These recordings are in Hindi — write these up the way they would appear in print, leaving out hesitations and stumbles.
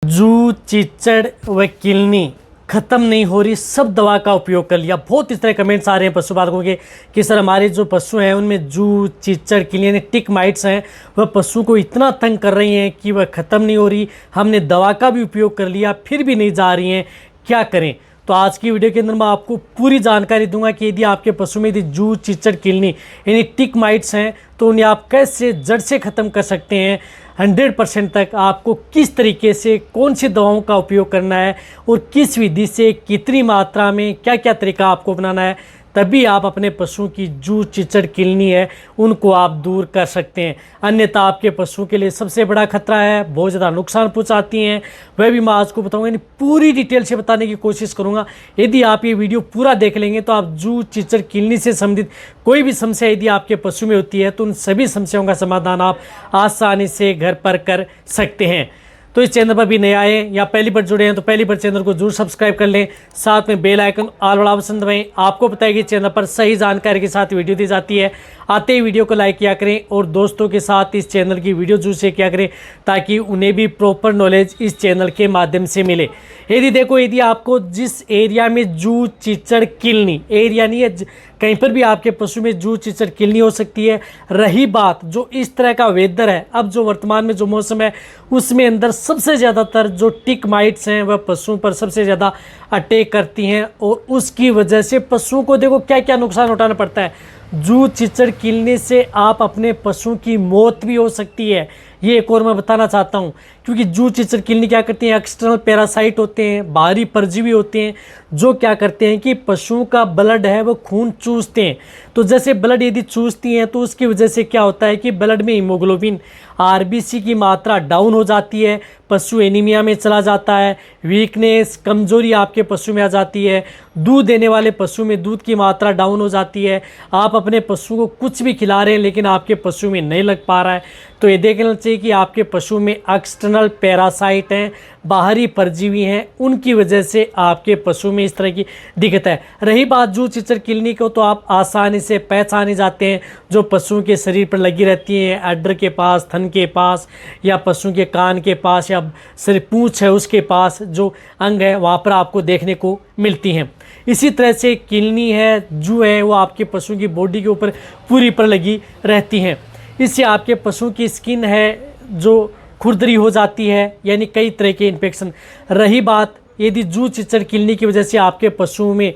जू, चीचड़ व किलनी खत्म नहीं हो रही, सब दवा का उपयोग कर लिया। बहुत इस तरह कमेंट्स आ रहे हैं पशुपालकों के कि सर हमारे जो पशु हैं उनमें जू, चीचड़, किलनी यानी टिक माइट्स हैं, वह पशु को इतना तंग कर रही हैं कि वह ख़त्म नहीं हो रही। हमने दवा का भी उपयोग कर लिया फिर भी नहीं जा रही हैं, क्या करें? तो आज की वीडियो के अंदर मैं आपको पूरी जानकारी दूंगा कि यदि आपके पशु में यदि जू, चीचड़, किलनी यानी टिक माइट्स हैं तो उन्हें आप कैसे जड़ से ख़त्म कर सकते हैं। 100% तक आपको किस तरीके से कौन सी दवाओं का उपयोग करना है और किस विधि से कितनी मात्रा में क्या क्या तरीका आपको अपनाना है, तभी आप अपने पशुओं की जू, चिचड़, किलनी है उनको आप दूर कर सकते हैं। अन्यथा आपके पशुओं के लिए सबसे बड़ा खतरा है, बहुत ज़्यादा नुकसान पहुंचाती हैं। वह भी मैं आज को बताऊंगा, यानी पूरी डिटेल से बताने की कोशिश करूंगा। यदि आप ये वीडियो पूरा देख लेंगे तो आप जू, चिचड़, किलनी से संबंधित कोई भी समस्या यदि आपके पशु में होती है तो उन सभी समस्याओं का समाधान आप आसानी से घर पर कर सकते हैं। तो इस चैनल पर भी नए आए या पहली बार जुड़े हैं तो पहली बार चैनल को जरूर सब्सक्राइब कर लें, साथ में बेल आइकन ऑल वाला ऑप्शन दबाएं। आपको पता है कि चैनल पर सही जानकारी के साथ वीडियो दी जाती है। आते ही वीडियो को लाइक किया करें और दोस्तों के साथ इस चैनल की वीडियो जरूर शेयर किया करें ताकि उन्हें भी प्रॉपर नॉलेज इस चैनल के माध्यम से मिले। यदि आपको जिस एरिया में जू, चिचड़, किलनी, एरिया नहीं है, कहीं पर भी आपके पशु में जू, चिचड़, किलनी हो सकती है। रही बात जो इस तरह का वेदर है, अब जो वर्तमान में जो मौसम है उसमें अंदर सबसे ज़्यादातर जो टिक माइट्स हैं वह पशुओं पर सबसे ज़्यादा अटैक करती हैं और उसकी वजह से पशुओं को देखो क्या क्या नुकसान उठाना पड़ता है। जू, चिचड़, किलनी से आप अपने पशुओं की मौत भी हो सकती है, ये एक और मैं बताना चाहता हूँ। क्योंकि जू, चिचड़, किलनी क्या करती हैं, एक्सटर्नल पैरासाइट होते हैं, बाहरी परजीवी होते हैं जो क्या करते हैं कि पशुओं का ब्लड है वो खून चूसते हैं। तो जैसे ब्लड यदि चूसती हैं तो उसकी वजह से क्या होता है कि ब्लड में हीमोग्लोबिन, आरबीसी की मात्रा डाउन हो जाती है, पशु एनीमिया में चला जाता है, वीकनेस, कमजोरी आपके पशु में आ जाती है। दूध देने वाले पशु में दूध की मात्रा डाउन हो जाती है। आप अपने पशु को कुछ भी खिला रहे हैं लेकिन आपके पशु में नहीं लग पा रहा है, तो ये देखना चाहिए कि आपके पशु में एक्सटर्नल पैरासाइट हैं, बाहरी परजीवी हैं, उनकी वजह से आपके पशु में इस तरह की दिक्कत है। रही बात जू, चिचड़, किलनी को तो आप आसानी से पहचाने जाते हैं, जो पशुओं के शरीर पर लगी रहती हैं, अड्डर के पास, थन के पास या पशु के कान के पास या सिर पूंछ है उसके पास जो अंग है वहाँ पर आपको देखने को मिलती हैं। इसी तरह से किलनी है, जू है, वो आपके पशु की बॉडी के ऊपर पूरी पर लगी रहती हैं। इससे आपके पशु की स्किन है जो खुरदरी हो जाती है, यानी कई तरह के इन्फेक्शन। रही बात यदि जू, चिचड़, किलनी की वजह से आपके पशुओं में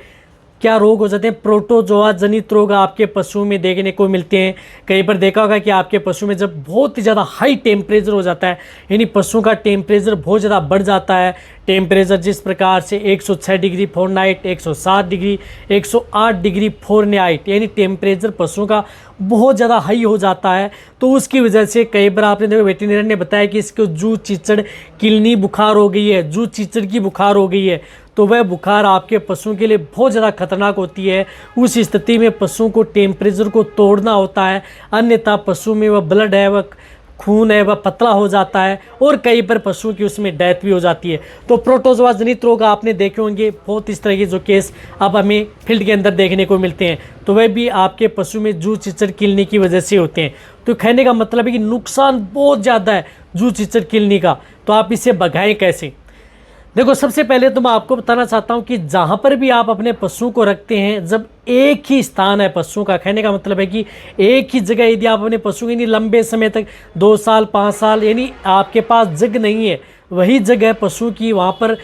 क्या रोग हो जाते हैं, प्रोटोजोआ जनित रोग आपके पशुओं में देखने को मिलते हैं। कई बार देखा होगा कि आपके पशु में जब बहुत ही ज़्यादा हाई टेम्परेचर हो जाता है, यानी पशुओं का टेम्परेचर बहुत ज़्यादा बढ़ जाता है, टेम्परेचर जिस प्रकार से 106 degree Fahrenheit, 107 degree, 108 degree Fahrenheit, यानी टेम्परेचर पशुओं का बहुत ज़्यादा हाई हो जाता है, तो उसकी वजह से कई बार आपने देखो वेटरनरी ने बताया कि इसको जू, चिचड़, किलनी बुखार हो गई है, जू, चिचड़ की बुखार हो गई है, तो वह बुखार आपके पशुओं के लिए बहुत ज़्यादा खतरनाक होती है। उस स्थिति में पशुओं को टेम्परेचर को तोड़ना होता है, अन्यथा पशु में वह ब्लड है, वह खून है, वह पतला हो जाता है और कई बार पशुओं की उसमें डेथ भी हो जाती है। तो प्रोटोजोआ जनित रोग आपने देखे होंगे, बहुत इस तरह के जो केस अब हमें फील्ड के अंदर देखने को मिलते हैं, तो वह भी आपके पशु में जू, चिचड़, किलनी की वजह से होते हैं। तो कहने का मतलब है कि नुकसान बहुत ज़्यादा है जू, चिचड़, किलनी का, तो आप इसे भगाएं कैसे? देखो, सबसे पहले तो मैं आपको बताना चाहता हूं कि जहां पर भी आप अपने पशुओं को रखते हैं, जब एक ही स्थान है पशुओं का, कहने का मतलब है कि एक ही जगह यदि आप अपने पशु यानी लंबे समय तक 2 साल 5 साल यानी आपके पास जगह नहीं है, वही जगह पशु की, वहाँ पर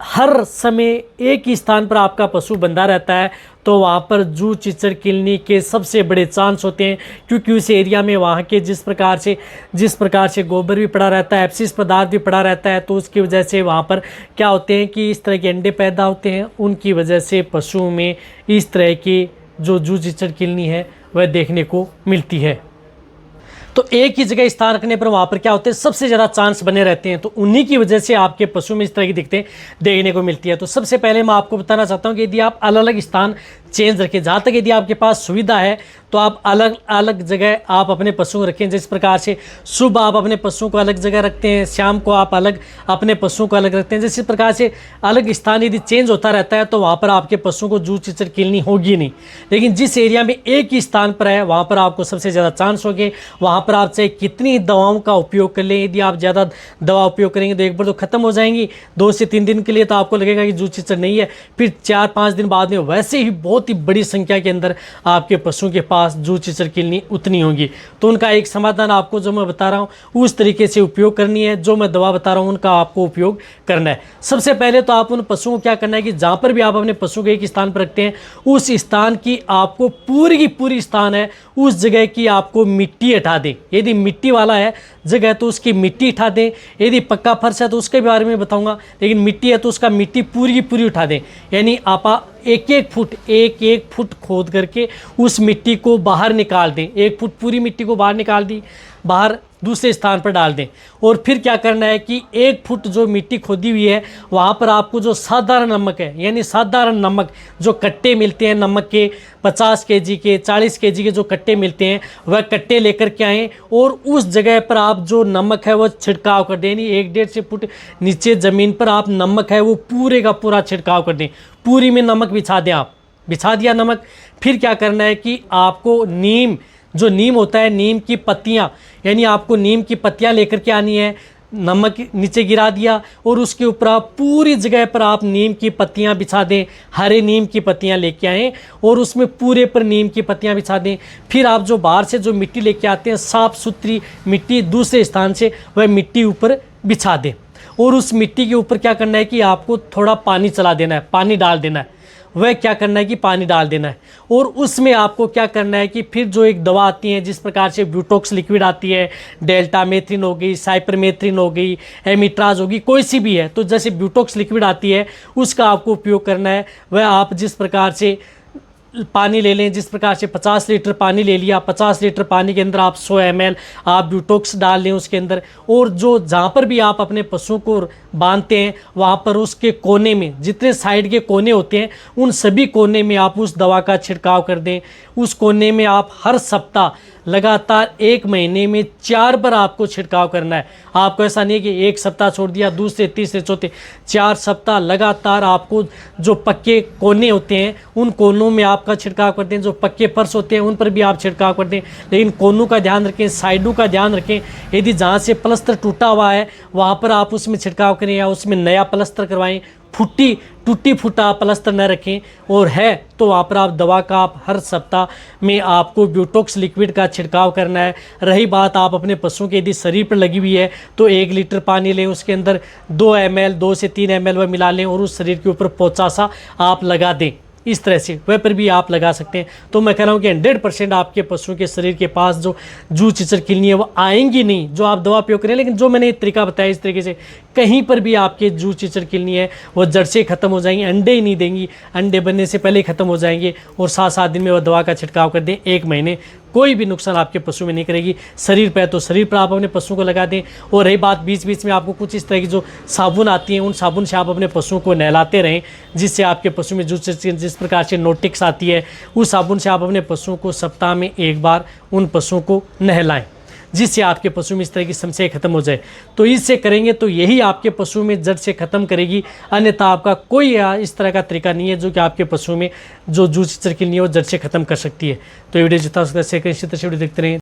हर समय एक ही स्थान पर आपका पशु बंधा रहता है, तो वहाँ पर जू, चिचड़, किलनी के सबसे बड़े चांस होते हैं। क्योंकि उस एरिया में वहाँ के जिस प्रकार से गोबर भी पड़ा रहता है, एब्सिस पदार्थ भी पड़ा रहता है, तो उसकी वजह से वहाँ पर क्या होते हैं कि इस तरह के अंडे पैदा होते हैं, उनकी वजह से पशुओं में इस तरह की जो जू, चिचड़, किलनी है वह देखने को मिलती है। तो एक ही जगह स्थान रखने पर वहाँ पर क्या होते हैं, सबसे ज़्यादा चांस बने रहते हैं, तो उन्हीं की वजह से आपके पशु में इस तरह की दिक्कतें देखने को मिलती है। तो सबसे पहले मैं आपको बताना चाहता हूँ कि यदि आप अलग अलग स्थान चेंज रखें। जहाँ तक यदि आपके पास सुविधा है तो आप अलग अलग जगह आप अपने पशुओं को रखें। जिस प्रकार से सुबह आप अपने पशुओं को अलग जगह रखते हैं, शाम को आप अलग अपने पशुओं को अलग रखते हैं, जिस प्रकार से अलग स्थान यदि चेंज होता रहता है तो वहाँ पर आपके पशुओं को जूच चिचड़ किलनी होगी नहीं। लेकिन जिस एरिया में एक ही स्थान पर है वहाँ पर आपको सबसे ज़्यादा चांस होंगे। वहाँ पर आप चाहे कितनी दवाओं का उपयोग कर लें, यदि आप ज़्यादा दवा उपयोग करेंगे तो एक बार तो खत्म हो जाएंगी, 2 से 3 दिन के लिए तो आपको लगेगा कि जूच चिचड़ नहीं है, फिर 4-5 दिन बाद में वैसे ही बहुत ही बड़ी संख्या के अंदर आपके पशुओं के पास जूच चिचड़ किलनी उतनी होंगी। तो उनका एक समाधान आपको जो मैं बता रहा हूँ उस तरीके से उपयोग करनी है, जो मैं दवा बता रहा हूँ उनका आपको उपयोग करना है। सबसे पहले तो आप उन पशुओं को क्या करना है कि जहाँ पर भी आप अपने पशुओं को एक स्थान पर रखते हैं उस स्थान की आपको पूरी की पूरी स्थान है उस जगह की आपको मिट्टी हटा दें। यदि मिट्टी वाला है जगह तो उसकी मिट्टी उठा दें, यदि पक्का फर्श है तो उसके बारे में बताऊंगा, लेकिन मिट्टी है तो उसका मिट्टी पूरी की पूरी उठा दें। यानी आप एक फुट खोद करके उस मिट्टी को बाहर निकाल दें, 1 फुट पूरी मिट्टी को बाहर निकाल दी, बाहर दूसरे स्थान पर डाल दें। और फिर क्या करना है कि 1 फुट जो मिट्टी खोदी हुई है वहाँ पर आपको जो साधारण नमक है, यानी साधारण नमक जो कट्टे मिलते हैं नमक के 50 केजी के 40 केजी के जो कट्टे मिलते हैं वह कट्टे लेकर के आएँ और उस जगह पर आप जो नमक है वो छिड़काव कर दें। यानी 1-1.5 फुट नीचे ज़मीन पर आप नमक है वो पूरे का पूरा छिड़काव कर दें, पूरी में नमक बिछा दें। आप बिछा दिया नमक, फिर क्या करना है कि आपको नीम होता है, नीम की पत्तियां, यानी आपको नीम की पत्तियां लेकर के आनी है, नमक नीचे गिरा दिया और उसके ऊपर आप पूरी जगह पर आप नीम की पत्तियां बिछा दें, हरे नीम की पत्तियां लेके आएँ और उसमें पूरे पर नीम की पत्तियां बिछा दें। फिर आप जो बाहर से जो मिट्टी लेके आते हैं साफ़ सुथरी मिट्टी दूसरे स्थान से वह मिट्टी ऊपर बिछा दें और उस मिट्टी के ऊपर क्या करना है कि आपको थोड़ा पानी चला देना है, पानी डाल देना है। वह क्या करना है कि पानी डाल देना है और उसमें आपको क्या करना है कि फिर जो एक दवा आती है जिस प्रकार से ब्यूटॉक्स लिक्विड आती है, डेल्टामेथ्रिन हो गई, साइपरमेथ्रिन हो गई, एमिट्राज होगी, कोई सी भी है, तो जैसे ब्यूटॉक्स लिक्विड आती है उसका आपको उपयोग करना है। वह आप जिस प्रकार से पानी ले लें, जिस प्रकार से 50 लीटर पानी ले लिया, 50 लीटर पानी के अंदर आप 100 ml आप ब्यूटॉक्स डाल लें उसके अंदर, और जो जहाँ पर भी आप अपने पशुओं को बांधते हैं वहाँ पर उसके कोने में जितने साइड के कोने होते हैं उन सभी कोने में आप उस दवा का छिड़काव कर दें। उस कोने में आप हर सप्ताह लगातार 1 महीने में 4 बार आपको छिड़काव करना है। आपको ऐसा नहीं है कि 1 सप्ताह छोड़ दिया, दूसरे तीसरे चौथे, 4 सप्ताह लगातार आपको जो पक्के कोने होते हैं उन कोनों में आपका छिड़काव कर दें, जो पक्के फर्श होते हैं उन पर भी आप छिड़काव कर दें। लेकिन कोनों का ध्यान रखें, साइडों का ध्यान रखें। यदि जहाँ से प्लस्तर टूटा हुआ है वहाँ पर आप उसमें छिड़काव करें या उसमें नया प्लस्तर करवाएं। टूटी फूटा प्लस्तर न रखें और है तो वहाँ पर आप दवा का आप हर सप्ताह में आपको ब्यूटॉक्स लिक्विड का छिड़काव करना है। रही बात आप अपने पशुओं के यदि शरीर पर लगी हुई है तो 1 लीटर पानी लें, उसके अंदर 2 ml 2 से 3 ml वह मिला लें और उस शरीर के ऊपर पोंछा सा आप लगा दें। इस तरह से वह पर भी आप लगा सकते हैं। तो मैं कह रहा हूँ कि 100% आपके पशुओं के शरीर के पास जो जूच चिचड़ किलनी है वो आएंगी नहीं, जो आप दवा उपयोग करें। लेकिन जो मैंने ये तरीका बताया इस तरीके से कहीं पर भी आपके जूच चिचड़ किलनी है वो जड़ से खत्म हो जाएंगी, अंडे ही नहीं देंगी, अंडे बनने से पहले ही खत्म हो जाएंगे और 7-7 दिन में वह दवा का छिड़काव कर दें। 1 महीने कोई भी नुकसान आपके पशु में नहीं करेगी। शरीर पर है तो शरीर पर आप अपने पशुओं को लगा दें। और रही बात बीच बीच में आपको कुछ इस तरह की जो साबुन आती हैं उन साबुन से आप अपने पशुओं को नहलाते रहें, जिससे आपके पशु में जिस प्रकार से नोटिक्स आती है उस साबुन से आप अपने पशुओं को सप्ताह में 1 बार उन पशुओं को नहलाएं, जिससे आपके पशु में इस तरह की समस्या खत्म हो जाए। तो इससे करेंगे तो यही आपके पशु में जड़ से खत्म करेगी। अन्यथा आपका कोई इस तरह का तरीका नहीं है जो कि आपके पशु में जो जूच चिचड़ किलनी है वो जड़ से खत्म कर सकती है। तो ये वीडियो जितना हो सकता है शेयर करें, इसी तरह से वीडियो देखते रहें।